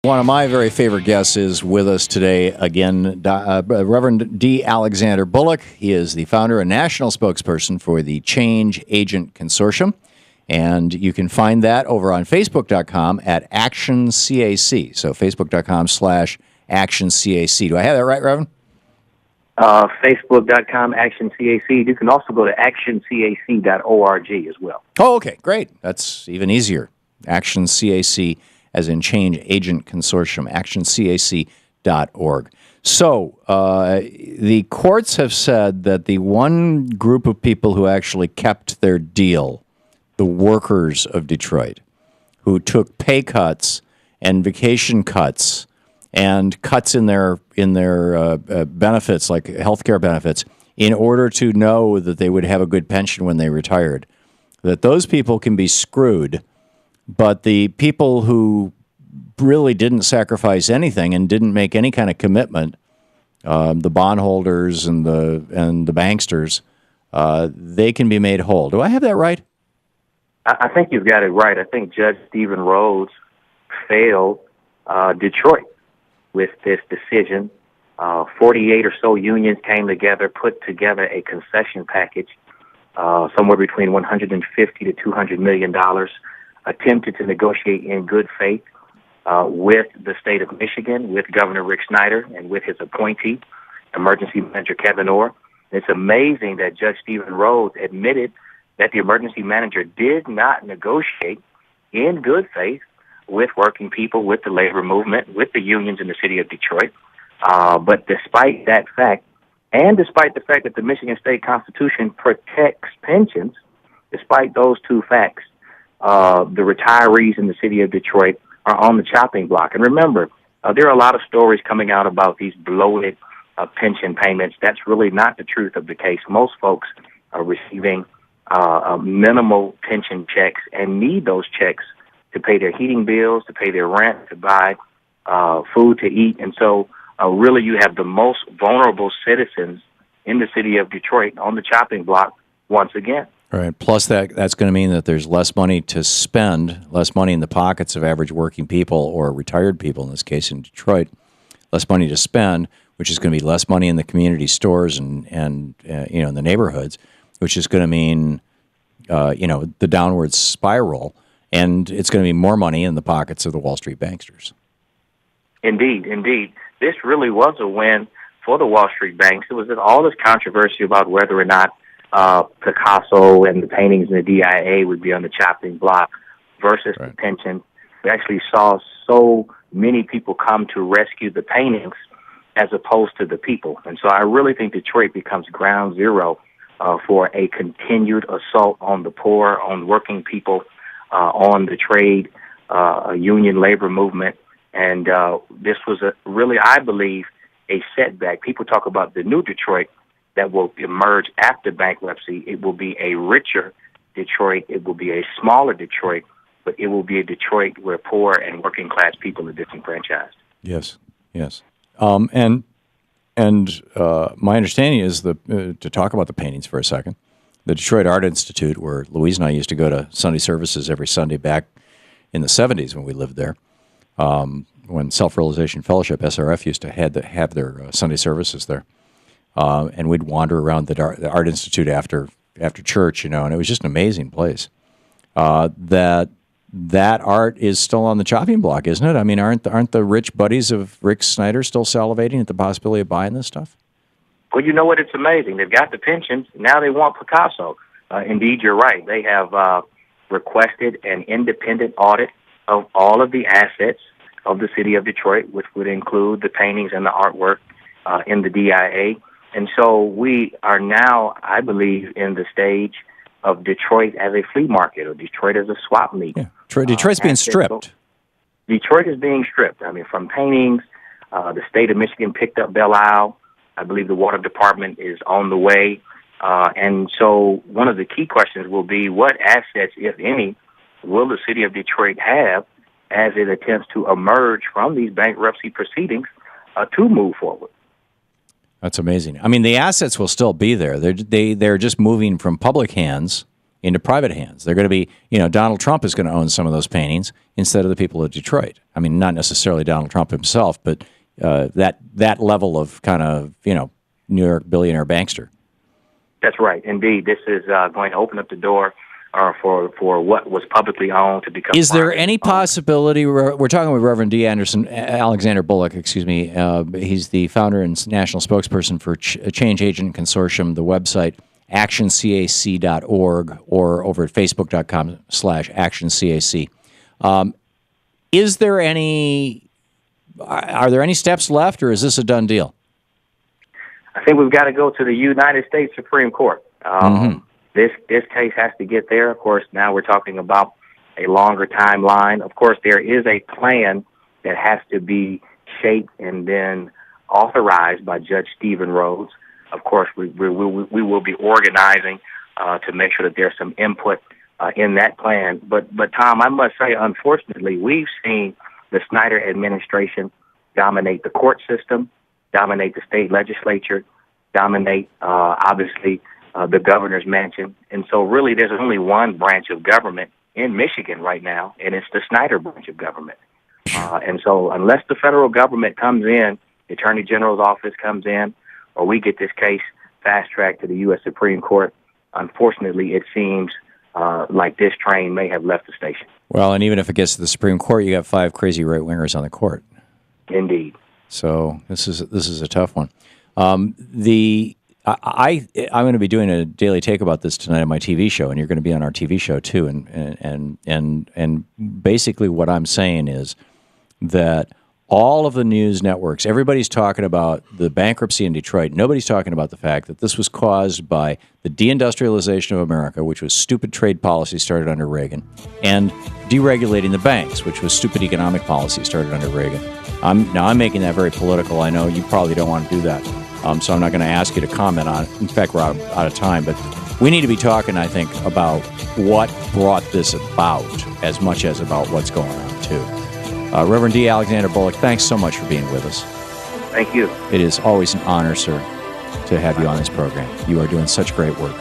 One of my very favorite guests is with us today again, Reverend D. Alexander Bullock. He is the founder and national spokesperson for the Change Agent Consortium. And you can find that over on Facebook.com at ActionCAC. So Facebook.com/ActionCAC. Do I have that right, Reverend? Facebook.com, ActionCAC. You can also go to ActionCAC.org as well. Oh, okay, great. That's even easier. ActionCAC, as in Change Agent Consortium, ActionCAC.org. So the courts have said that the one group of people who actually kept their deal, the workers of Detroit, who took pay cuts and vacation cuts and cuts in their benefits, like healthcare benefits, in order to know that they would have a good pension when they retired, that those people can be screwed. But the people who really didn't sacrifice anything and didn't make any kind of commitment, the bondholders and the banksters, they can be made whole. Do I have that right? I think you've got it right. I think Judge Stephen Rhodes failed Detroit with this decision. 48 or so unions came together, put together a concession package, somewhere between $150 to $200 million, attempted to negotiate in good faith with the state of Michigan, with Governor Rick Snyder, and with his appointee, Emergency Manager Kevin Orr. It's amazing that Judge Stephen Rhodes admitted that the emergency manager did not negotiate in good faith with working people, with the labor movement, with the unions in the city of Detroit. But despite that fact, and despite the fact that the Michigan State Constitution protects pensions, despite those two facts, the retirees in the city of Detroit are on the chopping block. And remember, there are a lot of stories coming out about these bloated pension payments. That's really not the truth of the case. Most folks are receiving minimal pension checks and need those checks to pay their heating bills, to pay their rent, to buy food to eat. And so really you have the most vulnerable citizens in the city of Detroit on the chopping block once again. Right. Plus, that's going to mean that there's less money to spend, less money in the pockets of average working people or retired people, in this case in Detroit, less money to spend, which is going to be less money in the community stores and in the neighborhoods, which is going to mean, the downward spiral, and it's going to be more money in the pockets of the Wall Street banksters. Indeed. This really was a win for the Wall Street banks. It was all this controversy about whether or not Picasso and the paintings in the DIA would be on the chopping block versus the pension. We actually saw so many people come to rescue the paintings as opposed to the people. And so I really think Detroit becomes ground zero for a continued assault on the poor, on working people, on the trade, union labor movement. And this was really, I believe, a setback. People talk about the new Detroit that will emerge after bankruptcy. It will be a richer Detroit. It will be a smaller Detroit, but it will be a Detroit where poor and working class people are disenfranchised. Yes. And my understanding is to talk about the paintings for a second. The Detroit Art Institute, where Louise and I used to go to Sunday services every Sunday back in the 70s when we lived there, when Self-Realization Fellowship, SRF, used to have their Sunday services there. And we'd wander around the Art Institute after church, and it was just an amazing place. That art is still on the chopping block, isn't it? I mean, aren't the rich buddies of Rick Snyder still salivating at the possibility of buying this stuff? Well, you know what? It's amazing. They've got the pensions. Now they want Picasso. Indeed, you're right. They have requested an independent audit of all of the assets of the city of Detroit, which would include the paintings and the artwork in the DIA. And so we are now, I believe, in the stage of Detroit as a flea market or Detroit as a swap meet. Yeah. Detroit's being stripped. Detroit is being stripped. I mean, from paintings, the state of Michigan picked up Belle Isle. I believe the water department is on the way. And so one of the key questions will be what assets, if any, will the city of Detroit have as it attempts to emerge from these bankruptcy proceedings to move forward. That's amazing. I mean, the assets will still be there. They're just moving from public hands into private hands. They're going to be, Donald Trump is going to own some of those paintings instead of the people of Detroit. I mean, not necessarily Donald Trump himself, but that level of kind of, New York billionaire bankster. That's right. Indeed, this is going to open up the door for what was publicly owned to become. Is there any possibility? We're talking with Reverend D. Alexander Bullock, excuse me. He's the founder and national spokesperson for Change Agent Consortium. The website ActionCAC.org or over at Facebook.com/ActionCAC. Are there any steps left, or is this a done deal? I think we've got to go to the United States Supreme Court. This case has to get there. Of course, now we're talking about a longer timeline. Of course, there is a plan that has to be shaped and then authorized by Judge Stephen Rhodes. Of course, we will be organizing to make sure that there's some input in that plan. But Tom, I must say, unfortunately, we've seen the Snyder administration dominate the court system, dominate the state legislature, dominate, obviously, the governor's mansion. And so really there's only one branch of government in Michigan right now, and it's the Snyder branch of government. And so unless the federal government comes in, the Attorney General's office comes in, or we get this case fast-tracked to the U.S. Supreme Court, unfortunately it seems like this train may have left the station. Well, and even if it gets to the Supreme Court, you got 5 crazy right-wingers on the court. Indeed. So this is a tough one. I'm going to be doing a daily take about this tonight on my TV show, and you're going to be on our TV show too. And basically what I'm saying is that all of the news networks, everybody's talking about the bankruptcy in Detroit. Nobody's talking about the fact that this was caused by the deindustrialization of America, which was stupid trade policy started under Reagan, and deregulating the banks, which was stupid economic policy started under Reagan. I'm making that very political. I know you probably don't want to do that, so I'm not going to ask you to comment on it. In fact, we're out of time, but we need to be talking, I think, about what brought this about as much as about what's going on, too. Reverend D. Alexander Bullock, thanks so much for being with us. Thank you. It is always an honor, sir, to have you on this program. You are doing such great work.